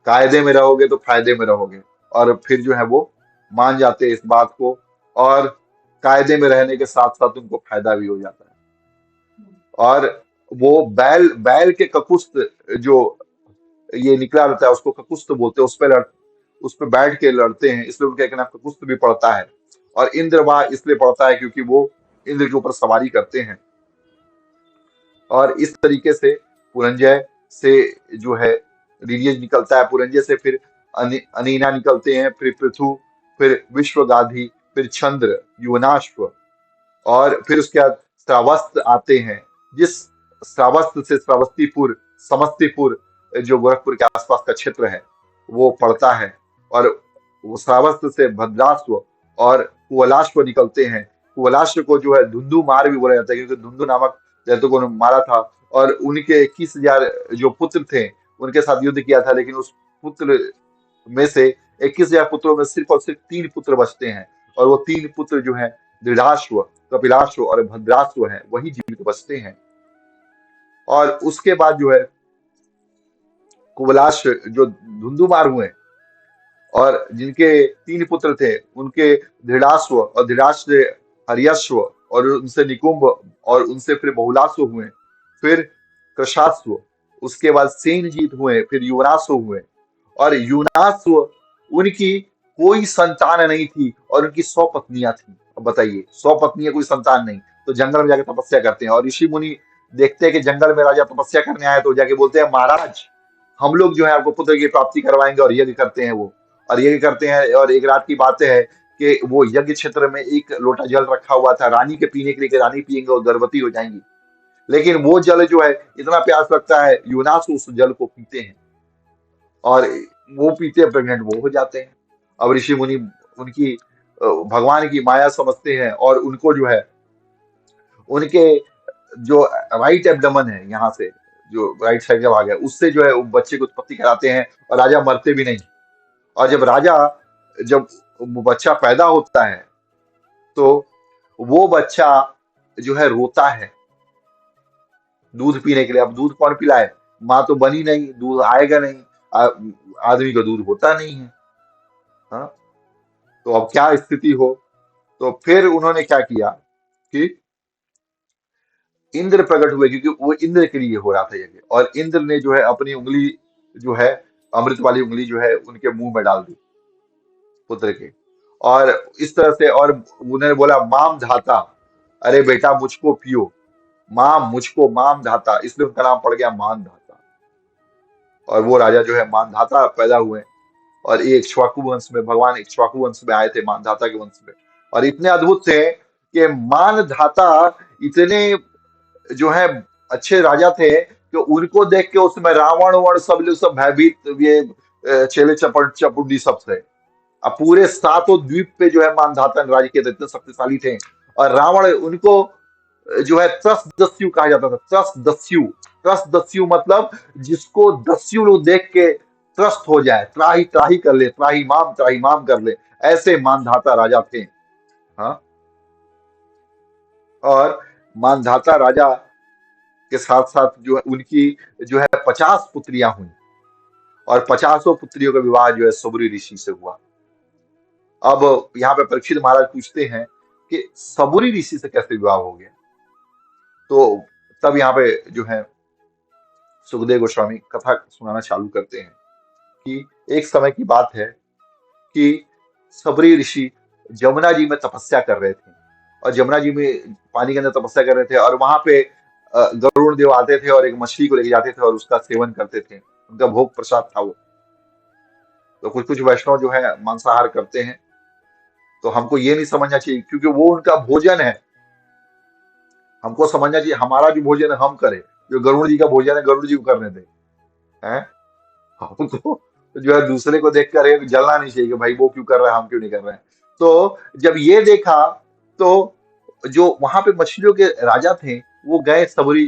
कायदे में रहोगे तो फायदे में रहोगे। और फिर जो है वो मान जाते हैं इस बात को, और कायदे में रहने के साथ साथ उनको फायदा भी हो जाता है। और वो बैल बैल के ककुस्त जो ये निकला रहता है, उसको ककुस्त बोलते हैं, उस पे बैठ के लड़ते हैं, इसलिए उनका एक नाम ककुस्त भी पड़ता है। और इंद्रवाह इसलिए पड़ता है क्योंकि वो इंद्र के ऊपर सवारी करते हैं। और इस तरीके से पुरंजय से जो है लीनियज निकलता है। पुरंजय से फिर अनीना निकलते हैं, फिर पृथु, फिर विश्वगाधी, फिर चंद्र, युवनाश्व, और फिर उसके बाद श्रावस्त्र आते हैं। जिस श्रावस्त्र से श्रावस्तीपुर, समस्तीपुर जो गोरखपुर के आसपास का क्षेत्र है वो पड़ता है। और वो श्रावस्त्र से भद्राश्व और कुवलाश्व निकलते हैं। कुवलाश्व को जो है धुंधु मार भी बोला जाता है, क्योंकि धुंधु नामक दैत्य को मारा था, और उनके 21,000 जो पुत्र थे उनके साथ युद्ध किया था। लेकिन उस पुत्र में से 21,000 पुत्रों में सिर्फ और सिर्फ 3 पुत्र बचते हैं, और वो 3 पुत्र जो है दृढ़ाश्व, कपिलाश्व और भद्राश्व है, वही जीवित बचते हैं। और उसके बाद जो है कुबलाश्व जो धुंधुमार हुए, और जिनके 3 पुत्र थे, उनके दृढ़ाश्व और दृढ़ाश्व हरियश्व, और उनसे निकुंभ, और उनसे फिर बहुलाश्व हुए, फिर कृशाश्व, उसके बाद सेनजीत हुए, फिर युवनाश्व हुए। और युवनाश्व, उनकी कोई संतान नहीं थी, और उनकी 100 पत्नियां थी। अब बताइए, 100 पत्नियां, कोई संतान नहीं, तो जंगल में जाकर तपस्या करते हैं। और ऋषि मुनि देखते हैं कि जंगल में राजा तपस्या करने आए, तो जाके बोलते हैं महाराज हम लोग जो है आपको पुत्र की प्राप्ति करवाएंगे। और यज्ञ करते हैं वो, और यज्ञ करते हैं। और एक रात की बात है कि वो यज्ञ क्षेत्र में एक लोटा जल रखा हुआ था रानी के पीने के लिए, कि रानी पियेंगे और गर्भवती हो जाएंगी। लेकिन वो जल जो है इतना प्यास लगता है, यूनास उस जल को पीते हैं, और वो पीते हैं, प्रेग्नेंट वो हो जाते हैं। अब ऋषि मुनि उनकी भगवान की माया समझते हैं, और उनको जो है उनके जो राइट एब्डमन है, यहाँ से जो राइट साइड का भाग है, उससे जो है वो बच्चे की उत्पत्ति कराते हैं, और राजा मरते भी नहीं। और जब वो बच्चा पैदा होता है, तो वो बच्चा जो है रोता है दूध पीने के लिए। अब दूध कौन पिलाए, माँ तो बनी नहीं, दूध आएगा नहीं, आदमी का दूध होता नहीं है। हाँ, तो अब क्या स्थिति हो। तो फिर उन्होंने क्या किया कि इंद्र प्रकट हुए, क्योंकि वो इंद्र के लिए हो रहा था यज्ञ। और इंद्र ने जो है अपनी उंगली जो है अमृत वाली उंगली जो है उनके मुंह में डाल दी पुत्र के। और इस तरह से, और उन्होंने बोला माम धाता, अरे बेटा मुझको पियो, माम मुझको, माम धाता, इसलिए उनका नाम पड़ गया मान धाता। और वो राजा जो है मानधाता पैदा हुए। और ये इक्ष्वाकु वंश में, भगवान इक्ष्वाकु वंश में आए थे, मानधाता के वंश में। और इतने अद्भुत थे कि मानधाता इतने जो है अच्छे राजा थे कि उनको देख के उसमें रावण वण सब लोग सब भयभीत, ये चेले चपट चपुंडी सब थे। अब पूरे सातों द्वीप पे जो है मानधाता राज्य के इतने शक्तिशाली थे। और रावण उनको जो है त्रसदस्यु कहा जाता था। त्रसदस्यु, त्रसदस्यु मतलब जिसको दस्यु लोग देख के त्रस्त हो जाए, त्राही त्राही कर ले, त्राही माम कर ले, ऐसे मानधाता राजा थे। हाँ। और मानधाता राजा के साथ साथ जो है उनकी जो है 50 पुत्रियां हुई। और 50 पुत्रियों का विवाह जो है सबरी ऋषि से हुआ। अब यहाँ पे परीक्षित महाराज पूछते हैं कि सबरी ऋषि से कैसे विवाह हो गया। तो तब यहाँ पे जो है सुखदेव गोस्वामी कथा सुनाना चालू करते हैं कि एक समय की बात है कि सबरी ऋषि जमुना जी में तपस्या कर रहे थे। और जमुना जी में पानी के अंदर तपस्या कर रहे थे। और वहां पे गरुड़ देव आते थे और एक मछली को लेके जाते थे और उसका सेवन करते थे। उनका भोग प्रसाद था वो। तो कुछ कुछ वैष्णव जो है मांसाहार करते हैं। तो हमको ये नहीं समझना चाहिए क्योंकि वो उनका भोजन है। हमको समझना चाहिए हमारा जो भोजन है हम करें, जो गरुड़ जी का भोजन है गरुड़ जी को करने दें। हैं? हमको जो है दूसरे को देख कर एक जलना नहीं चाहिए कि भाई वो क्यों कर रहा है हम क्यों नहीं कर रहे हैं। तो जब ये देखा तो जो वहां पे मछलियों के राजा थे वो गए सबरी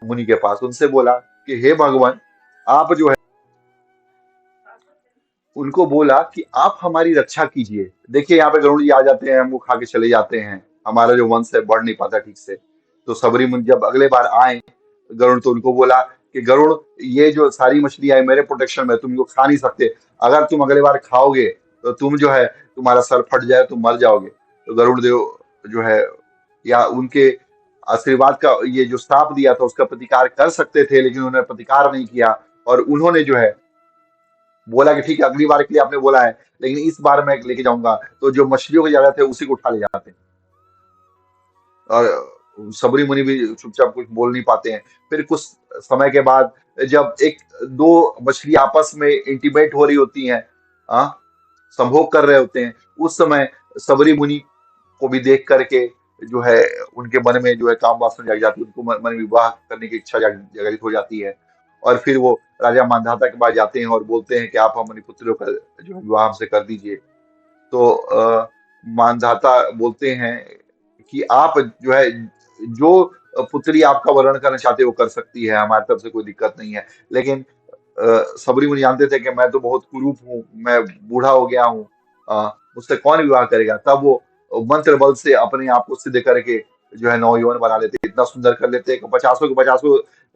मुनि के पास, उनसे बोला कि हे भगवान, आप जो है, उनको बोला कि आप हमारी रक्षा कीजिए। देखिए यहाँ पे गरुड़ जी आ जाते हैं, हमको खा के चले जाते हैं, हमारा जो वंश है बढ़ नहीं पाता ठीक से। तो सबरी मुनि जब अगले बार आए गरुड़, तो उनको बोला कि गरुड़, ये जो सारी मछली आई मेरे प्रोटेक्शन में, तुम इनको खा नहीं सकते। अगर तुम अगले बार खाओगे तो तुम जो है तुम्हारा सर फट जाए, तुम मर जाओगे। तो गरुड़ देव जो है, या उनके आशीर्वाद का ये जो श्राप दिया था उसका प्रतिकार कर सकते थे, लेकिन उन्होंने प्रतिकार नहीं किया। और उन्होंने जो है बोला कि ठीक है अगली बार के लिए आपने बोला है, लेकिन इस बार मैं लेके जाऊंगा। तो जो मछलियों के ज्यादा थे उसी को उठा ले जाते हैं। और सबरी मुनि भी चुपचाप कुछ बोल नहीं पाते हैं। फिर कुछ समय के बाद जब एक दो मछली आपस में इंटीमेट हो रही होती हैं, हाँ, संभोग कर रहे होते हैं, उस समय सबरी मुनि को भी देख करके जो है उनके मन में जो है काम वासना जाग जाती है, उनको मन में विवाह करने की इच्छा जागृत हो जाती है। और फिर वो राजा मानधाता के पास जाते हैं और बोलते हैं कि आप हमारी पुत्रियों का जो है विवाह हमसे कर दीजिए। तो मानधाता बोलते हैं कि आप जो है जो पुत्री आपका वर्ण करना चाहते हो वो कर सकती है, हमारी तरफ से कोई दिक्कत नहीं है। लेकिन सबरी मुनि जानते थे कि मैं तो बहुत कुरूप हूँ, मैं बूढ़ा हो गया हूँ, मुझसे कौन विवाह करेगा। तब वो मंत्र बल से अपने आप को सिद्ध करके जो है नवयौवन बना लेते, इतना सुंदर कर लेते कि 50 के 50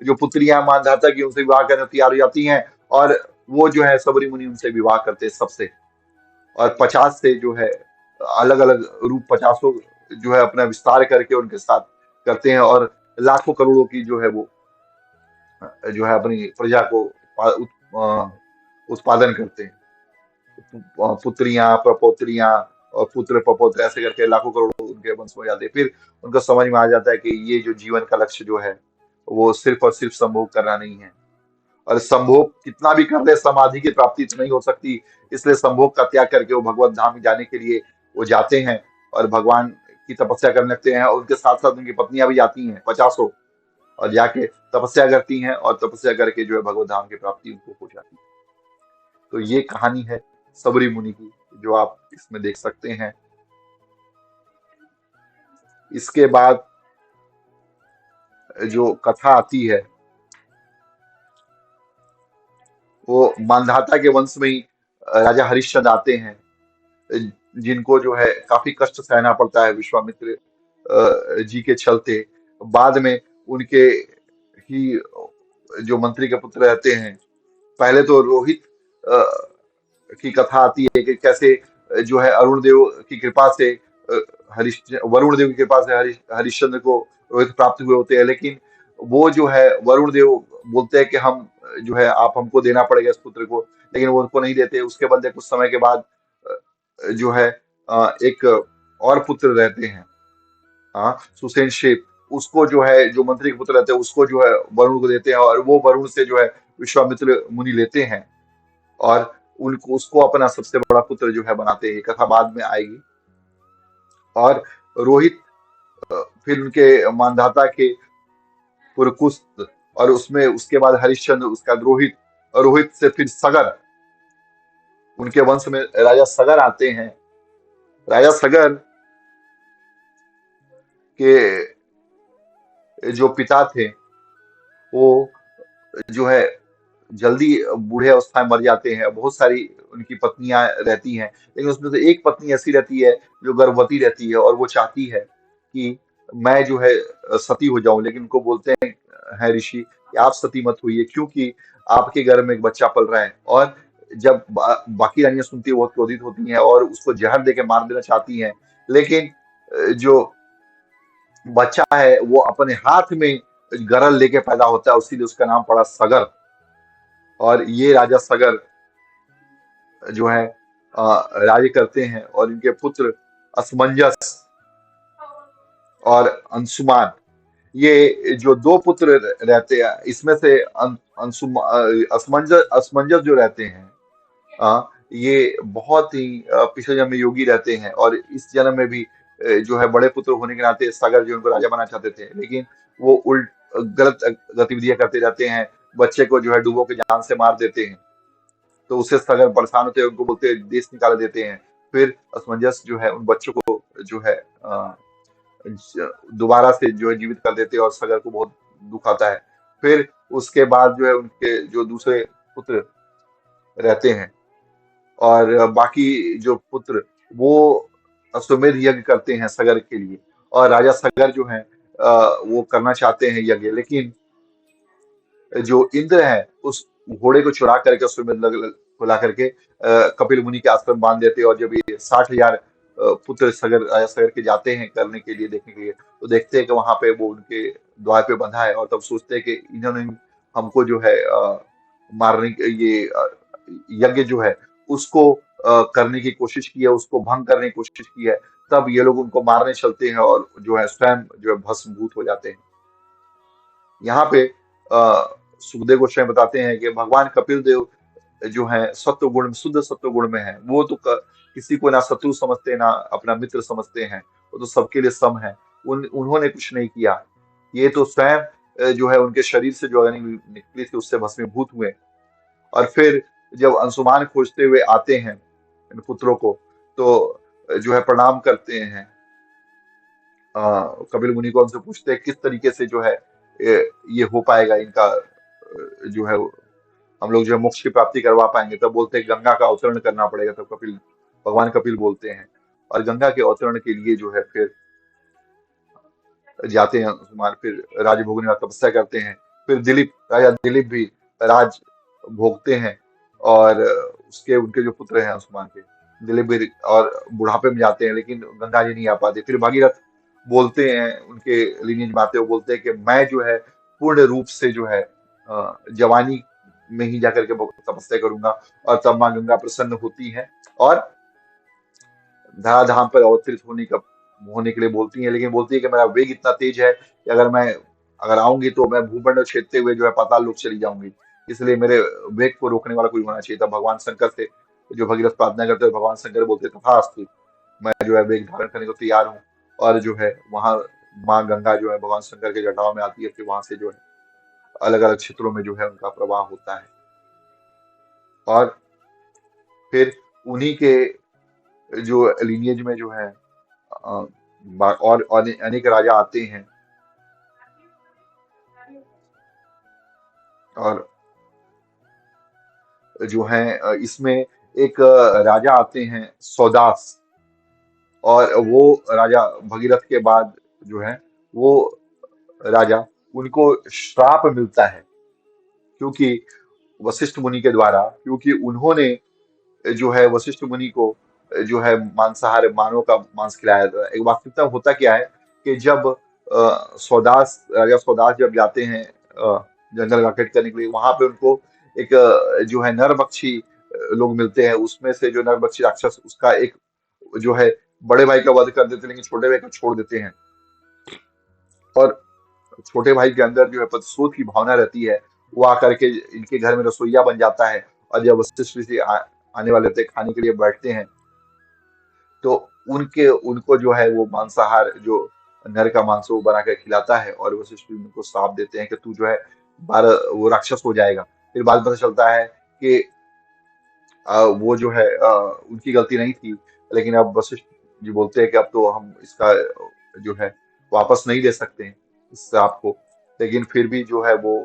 जो पुत्रियां मानधाता की उनसे विवाह करने तैयार हो जाती हैं। और वो जो है सबरी मुनि उनसे विवाह करते हैं सबसे। और 50 से जो है अलग अलग रूप 50 जो है अपना विस्तार करके उनके साथ करते हैं। और लाखों करोड़ों की जो है वो जो है अपनी प्रजा को उत्पादन करते हैं। पुत्रियां प्रपौत्रियां और पुत्र प्रपौत्र ऐसे करके लाखों करोड़ों उनके वंश में जाते हैं। फिर उनको समझ में आ जाता है कि ये जो जीवन का लक्ष्य जो है वो सिर्फ और सिर्फ संभोग करना नहीं है। और संभोग कितना भी कर ले समाधि की प्राप्ति तो नहीं हो सकती। इसलिए संभोग का त्याग करके वो भगवत धाम में जाने के लिए वो जाते हैं और भगवान की तपस्या करने लगते हैं। और उनके साथ साथ उनकी पत्नियां भी जाती हैं 50। और जाके तपस्या करती हैं और तपस्या करके जो है भगवत धाम की प्राप्ति उनको हो जाती है। तो ये कहानी है सबरी मुनि की, जो आप इसमें देख सकते हैं। इसके बाद जो कथा आती है वो मानधाता के वंश में ही राजा हरिश्चंद्र आते हैं, जिनको जो है काफी कष्ट सहना पड़ता है विश्वामित्र जी के चलते। बाद में उनके ही जो मंत्री के पुत्र रहते हैं, पहले तो रोहित की कथा आती है कि कैसे जो है अरुण देव की कृपा से वरुण देव की कृपा से हरिश्चंद्र को रोहित प्राप्त हुए होते हैं। लेकिन वो जो है वरुण देव बोलते हैं कि हम जो है आप हमको देना पड़ेगा इस पुत्र को, लेकिन वो उनको नहीं देते। उसके बदले कुछ समय के बाद जो है एक और पुत्र रहते हैं, हाँ, सुसेन शेप, उसको जो है, जो मंत्री के पुत्र रहते हैं, उसको जो है वरुण को देते हैं, और वो वरुण से जो है विश्वामित्र मुनि लेते हैं, और उनको उसको अपना सबसे बड़ा पुत्र जो है बनाते हैं। ये कथा बाद में आएगी। और रोहित फिर उनके मानधाता के पुरकुस्त, और उसमें उसके बाद हरिश्चंद्र, उसका रोहित, और रोहित से फिर सगर, उनके वंश में राजा सगर आते हैं। राजा सगर के जो पिता थे, वो जो है जल्दी बूढ़े अवस्था में मर जाते हैं। बहुत सारी उनकी पत्नियां रहती हैं, लेकिन उसमें से एक पत्नी ऐसी रहती है जो गर्भवती रहती है, और वो चाहती है कि मैं जो है सती हो जाऊं, लेकिन उनको बोलते हैं ऋषि कि आप सती मत होइए, क्योंकि आपके गर्भ में एक बच्चा पल रहा है। और जब बाकी रानियां सुनती है, बहुत क्रोधित होती हैं और उसको जहर देके मार देना चाहती हैं, लेकिन जो बच्चा है वो अपने हाथ में गरल लेके पैदा होता है, इसीलिए उसका नाम पड़ा सगर। और ये राजा सगर जो है राज्य करते हैं, और इनके पुत्र असमंजस और अंशुमान, ये जो दो पुत्र रहते हैं, इसमें से असमंजस असमंजस जो रहते हैं, ये बहुत ही पिछले जन्म में योगी रहते हैं, और इस जन्म में भी जो है बड़े पुत्र होने के नाते सागर जो उनको राजा बनाना चाहते थे, लेकिन वो उल्ट गलत गतिविधियां करते रहते हैं। बच्चे को जो है डुबो के जान से मार देते हैं, तो उससे सागर परेशान होते हैं, उनको बोलते हैं देश निकाल देते हैं। फिर असमंजस जो है उन बच्चों को जो है दोबारा से जो है जीवित कर देते हैं, और सागर को बहुत दुख आता है। फिर उसके बाद जो है उनके जो दूसरे पुत्र रहते हैं, और बाकी जो पुत्र, वो अश्वमेध यज्ञ करते हैं सगर के लिए। और राजा सगर जो है वो करना चाहते हैं यज्ञ, लेकिन जो इंद्र है उस घोड़े को चुरा करके अश्वमेध को ला करके कपिल मुनि के आश्रम बांध देते हैं। और जब ये 60,000 पुत्र सगर, राजा सगर के जाते हैं करने के लिए, देखने के लिए, तो देखते हैं कि वहां पे वो उनके द्वार पे बंधा है, और तब सोचते हैं कि इन्होंने हमको जो है मारने ये यज्ञ जो है उसको करने की कोशिश की है, उसको भंग करने की कोशिश की है। तब ये लोग उनको मारने चलते हैं, और जो है स्वयं जो है भस्मभूत हो जाते हैं। यहाँ पे सुखदेव गोस्वामी बताते हैं कि भगवान कपिल देव जो है सत्व गुण, शुद्ध सत्व गुण में है। वो तो किसी को ना शत्रु समझते, ना अपना मित्र समझते हैं, वो तो सबके लिए सम है। उन्होंने कुछ नहीं किया, ये तो स्वयं जो है उनके शरीर से जो अग्नि निकली थी उससे भस्मीभूत हुए। और फिर जब अंशुमान खोजते हुए आते हैं इन पुत्रों को, तो जो है प्रणाम करते हैं कपिल मुनि को, उनसे पूछते हैं किस तरीके से जो है ये हो पाएगा इनका, जो है हम लोग जो है मोक्ष की प्राप्ति करवा पाएंगे। तब बोलते हैं गंगा का अवतरण करना पड़ेगा। तब भगवान कपिल बोलते हैं, और गंगा के अवतरण के लिए जो है फिर जाते हैं अंशुमान, फिर राज भोगने का तपस्या करते हैं। फिर दिलीप, राजा दिलीप भी राज भोगते हैं, और उसके उनके जो पुत्र हैं अंशुमान के, दिलीप भी, और बुढ़ापे में जाते हैं, लेकिन गंगा जी नहीं आ पाते। फिर भागीरथ बोलते हैं, उनके लिनियज में आते हैं, वो बोलते हैं कि मैं जो है पूर्ण रूप से जो है जवानी में ही जाकर के तपस्या करूंगा, और तब माँ गंगा प्रसन्न होती है, और धराधाम पर अवतरित होने के लिए बोलती है। लेकिन बोलती है कि मेरा वेग इतना तेज है कि अगर आऊंगी तो मैं भूमंडल छेदते हुए जो है पाताल लोक चली जाऊंगी, इसलिए मेरे वेग को रोकने वाला कोई होना चाहिए। तब भगवान शंकर से जो भगीरथ प्रार्थना करते हैं, भगवान शंकर बोलते तथास्तु, मैं जो है वेग धारण करने को तैयार हूँ। और जो है वहां माँ गंगा जो है भगवान शंकर के जटाओं में आती है, फिर वहां से जो है अलग अलग क्षेत्रों में जो है उनका प्रवाह होता है। और फिर उन्हीं के जो लिनियज में जो है और अनेक राजा आते हैं, और जो है इसमें एक राजा आते हैं सौदास, और वो राजा भगीरथ के बाद जो है वो राजा, उनको श्राप मिलता है, क्योंकि वशिष्ठ मुनि के द्वारा, क्योंकि उन्होंने जो है वशिष्ठ मुनि को जो है मांसाहार मानव का मांस खिलाया था। एक वास्तविकता होता क्या है कि जब राजा सौदास जब जाते हैं जंगल राकेट करने के लिए। वहां पे उनको एक जो है नरभक्षी लोग मिलते हैं। उसमें से जो नरभक्षी राक्षस, उसका एक जो है बड़े भाई का वध कर देते हैं, लेकिन छोटे भाई को छोड़ देते हैं। और छोटे भाई के अंदर जो है प्रतिशोध की भावना रहती है। वो आकर के इनके घर में रसोईया बन जाता है। और जब वशिष्ठ ऋषि आने वाले थे, खाने के लिए बैठते हैं, तो उनके उनको जो है वो मांसाहार जो नर का मांस वो बना के खिलाता है। और वशिष्ठ ऋषि उनको श्राप देते हैं कि तू जो है बारह वो राक्षस हो जाएगा। फिर बाद में पता चलता है कि वो जो है उनकी गलती नहीं थी। लेकिन अब वशिष्ठ जी बोलते हैं कि अब तो हम इसका जो है वापस नहीं दे सकते हैं इस श्राप को। लेकिन फिर भी जो है वो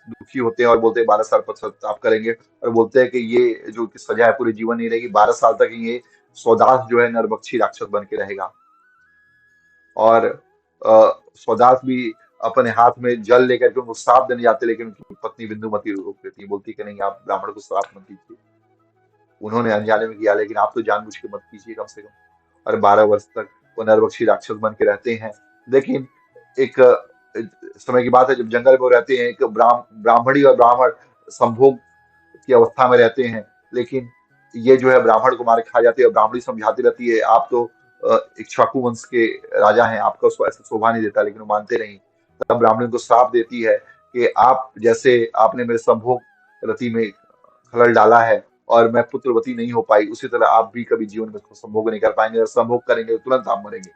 दुखी होते हैं और बोलते हैं 12 साल पश्चाताप करेंगे। और बोलते हैं कि ये जो की सजा है पूरे जीवन नहीं रहेगी, 12 साल तक ये स्वदास जो है नरभक्षी राक्षस बन के रहेगा। और स्वदास भी अपने हाथ में जल लेकर के उनको श्राप देने जाते हैं, लेकिन उनकी पत्नी बिंदुमती रोक देती है, बोलती है कि नहीं, आप ब्राह्मण को श्राप मत दीजिए। उन्होंने अनजाने में किया, लेकिन आप तो जानबूझ के मत कीजिए कम से कम। और 12 वर्ष तक वो नरभक्षी राक्षस बन के रहते हैं। लेकिन एक समय की बात है, जब जंगल में वो रहते हैं, एक ब्राह्मणी और ब्राह्मण संभोग की अवस्था में रहते हैं। लेकिन ये जो है ब्राह्मण को मार के खा जाते हैं। और ब्राह्मणी समझाती रहती है, आप तो इक्ष्वाकु वंश के राजा हैं, आपका उसको ऐसा शोभा नहीं देता, लेकिन वो मानते नहीं। तब ब्राह्मणी को श्राप देती है कि आप जैसे आपने मेरे संभोग रति में खलल डाला है और मैं पुत्रवती नहीं हो पाई, उसी तरह आप भी कभी जीवन में संभोग नहीं कर पाएंगे। अगर संभोग करेंगे तो तुरंत आप मरेंगे।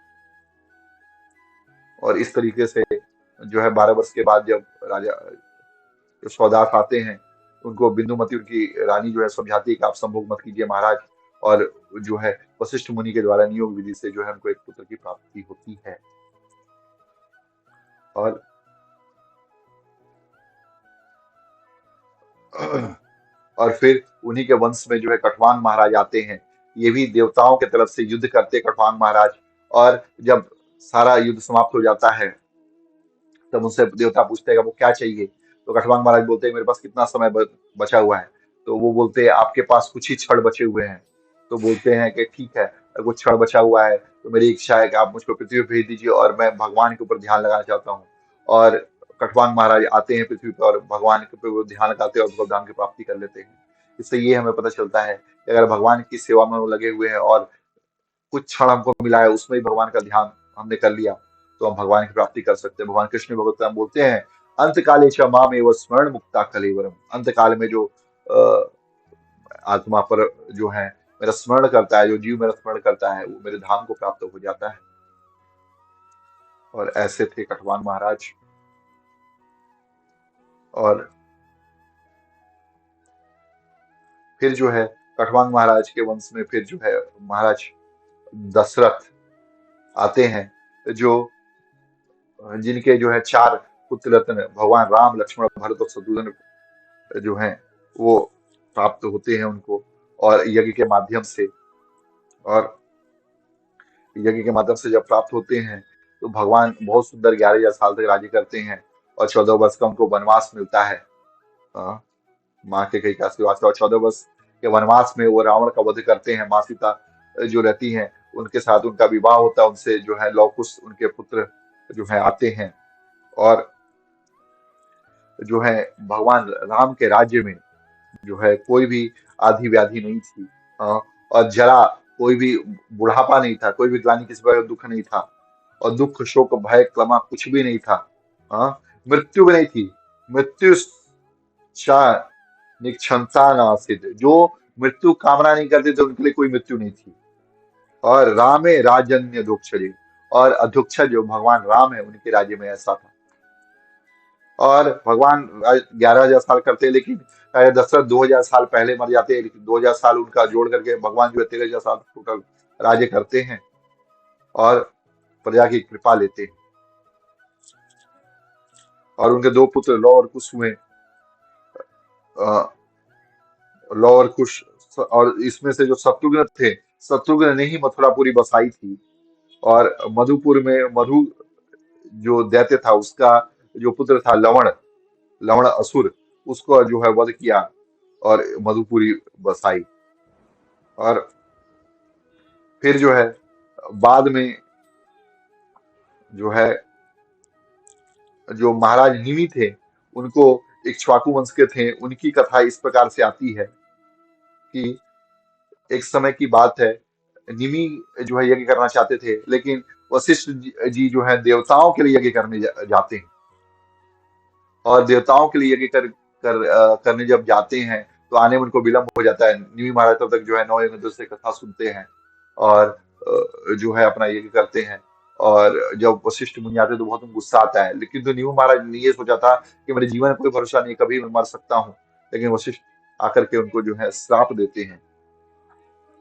और इस तरीके से जो है 12 वर्ष के बाद जब राजा जो सौदास आते हैं, उनको बिंदुमती उनकी रानी जो है समझाती है कि आप संभोग मत कीजिए महाराज। और जो है वशिष्ठ मुनि के द्वारा नियोग विधि से जो है उनको एक पुत्र की प्राप्ति होती है। और और फिर उन्हीं के वंश में जो है कटवांग महाराज आते हैं। ये भी देवताओं के तरफ से युद्ध करते कटवांग महाराज। और जब सारा युद्ध समाप्त हो जाता है, तब उनसे देवता पूछते हैं कि वो क्या चाहिए। तो कटवांग महाराज बोलते हैं, मेरे पास कितना समय बचा हुआ है। तो वो बोलते हैं, आपके पास कुछ ही क्षण बचे हुए हैं। तो बोलते हैं कि ठीक है, अगर कुछ क्षण बचा हुआ है तो मेरी इच्छा है कि आप मुझको पृथ्वी पर भेज दीजिए, और मैं भगवान के ऊपर ध्यान लगाना चाहता हूँ। और कटवांग महाराज आते हैं पृथ्वी पर, और भगवान के ऊपर वो ध्यान लगाते हैं और भगवान की प्राप्ति कर लेते हैं। इससे ये हमें पता चलता है कि अगर भगवान की सेवा में वो लगे हुए हैं, और कुछ क्षण हमको मिला है उसमें ही भगवान का ध्यान हमने कर लिया, तो हम भगवान की प्राप्ति कर सकते हैं। भगवान कृष्ण भगवत बोलते हैं, अंत काले च माम एव स्मरण मुक्ता कलेवरम। अंत काल में जो अ, आत्मा पर जो है मेरा स्मरण करता है, जो जीव मेरा स्मरण करता है, वो मेरे धाम को प्राप्त हो जाता है। और ऐसे थे कटवान महाराज। और फिर जो है कटवान महाराज के वंश में फिर जो है महाराज दशरथ आते हैं, जो जिनके जो है 4 पुत्र रत्न भगवान राम, लक्ष्मण, भरत और शत्रुघ्न जो हैं वो प्राप्त होते हैं उनको, और यज्ञ के माध्यम से। और यज्ञ के माध्यम से जब प्राप्त होते हैं, तो भगवान बहुत सुंदर 11,000 साल तक राज्य करते हैं। और 14 वर्ष का उनको वनवास मिलता है। हाँ, माँ के कई का आशीर्वाद से। और 14 वर्ष के वनवास में वो रावण का वध करते हैं। माँ सीता जो रहती हैं, उनके साथ उनका विवाह होता है। उनसे जो है लवकुश उनके पुत्र जो है आते हैं। और जो है भगवान राम के राज्य में जो है कोई भी आधी व्याधि नहीं थी। और जरा कोई भी बुढ़ापा नहीं था, कोई भी ग्लानि किसी प्रकार का दुख नहीं था। और दुख शोक भय क्लमा कुछ भी नहीं था। मृत्यु भी नहीं थी। मृत्यु निक्षंता नासित, जो मृत्यु कामना नहीं करते थे उनके लिए कोई मृत्यु नहीं थी। और रामे राजन्य दोक्षजे, और अधोक्षज जो भगवान राम है उनके राज्य में ऐसा था। और भगवान 11,000 साल करते हैं, लेकिन दशरथ 2,000 साल पहले मर जाते हैं। लेकिन 2,000 साल उनका जोड़ करके भगवान जो है 13,000 साल टोटल राज्य करते हैं, और प्रजा की कृपा लेते हैं। और उनके 2 पुत्र लौ और कुश हुए। अ, लौ और कुश। और इसमें से जो शत्रुघ्न थे, शत्रुघ्न ने ही मथुरापुरी बसाई थी। और मधुपुर में मधु जो दैत्य था, उसका जो पुत्र था लवण, लवण असुर, उसको जो है वध किया और मधुपुरी बसाई। और फिर जो है बाद में जो है जो महाराज निमि थे, उनको इक्ष्वाकु वंश के थे, उनकी कथा इस प्रकार से आती है कि एक समय की बात है, निमि जो है यज्ञ करना चाहते थे, लेकिन वशिष्ठ जी जो है देवताओं के लिए यज्ञ करने जाते हैं। और देवताओं के लिए यज्ञ करने जब जाते हैं तो आने में उनको विलंब हो जाता है। निमि महाराज तब तक जो है 9 यज्ञ से कथा सुनते हैं और जो है अपना यज्ञ करते हैं। और जब वशिष्ठ मुनि आते हैं तो बहुत उनको गुस्सा आता है, लेकिन तो निमि महाराज ने ये सोचा था कि मेरे जीवन में कोई भरोसा नहीं, कभी मैं मर सकता हूँ। लेकिन वशिष्ठ आकर के उनको जो है श्राप देते हैं।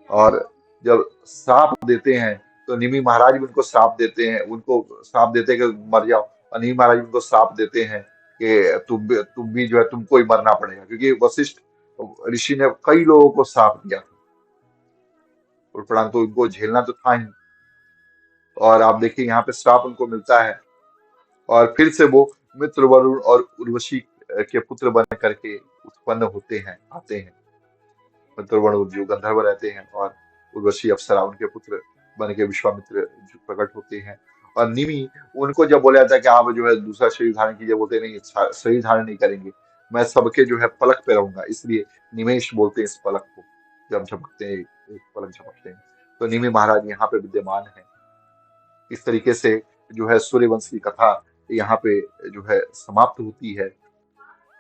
और जब श्राप देते हैं तो निमि महाराज भी उनको श्राप देते हैं, उनको श्राप देते हैं कि मर जाओ। और निमि महाराज भी उनको श्राप देते हैं कि तुम भी जो है तुमको ही मरना पड़ेगा, क्योंकि वशिष्ठ ऋषि ने कई लोगों को श्राप दिया था और परंतु उनको झेलना तो था ही। और आप देखिए यहाँ पे श्राप उनको मिलता है और फिर से वो मित्र वरुण और उर्वशी के पुत्र बन करके उत्पन्न होते हैं, आते हैं। मित्र वरुण जो गंधर्व रहते हैं और उर्वशी अप्सरा उनके पुत्र बन के विश्वामित्र जो प्रकट होते हैं। और निमि, उनको जब बोला जाता है कि आप जो है दूसरा शरीर धारण कीजिए, बोलते नहीं, शरीर धारण नहीं करेंगे, मैं सबके जो है पलक पे रहूंगा। इसलिए निमेश बोलते हैं इस पलक को, जब झपकते हैं एक पलक झपकते हैं। तो निमि महाराज यहाँ पे विद्यमान है। इस तरीके से जो है सूर्यवंश की कथा यहाँ पे जो है समाप्त होती है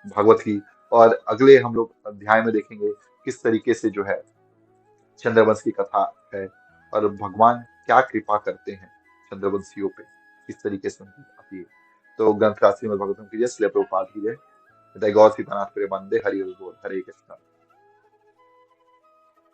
भागवत की। और अगले हम लोग अध्याय में देखेंगे किस तरीके से जो है चंद्रवंश की कथा है और भगवान क्या कृपा करते हैं चंद्रवंशियों पे, किस तरीके से उनकी आती है। तो ग्रंथ राशि में भगवतम की जय, श्री प्रभुपाद की जय। जय गौर सीतानाथ प्रेमानंदे, हरि हरि बोल, हरे कृष्णा।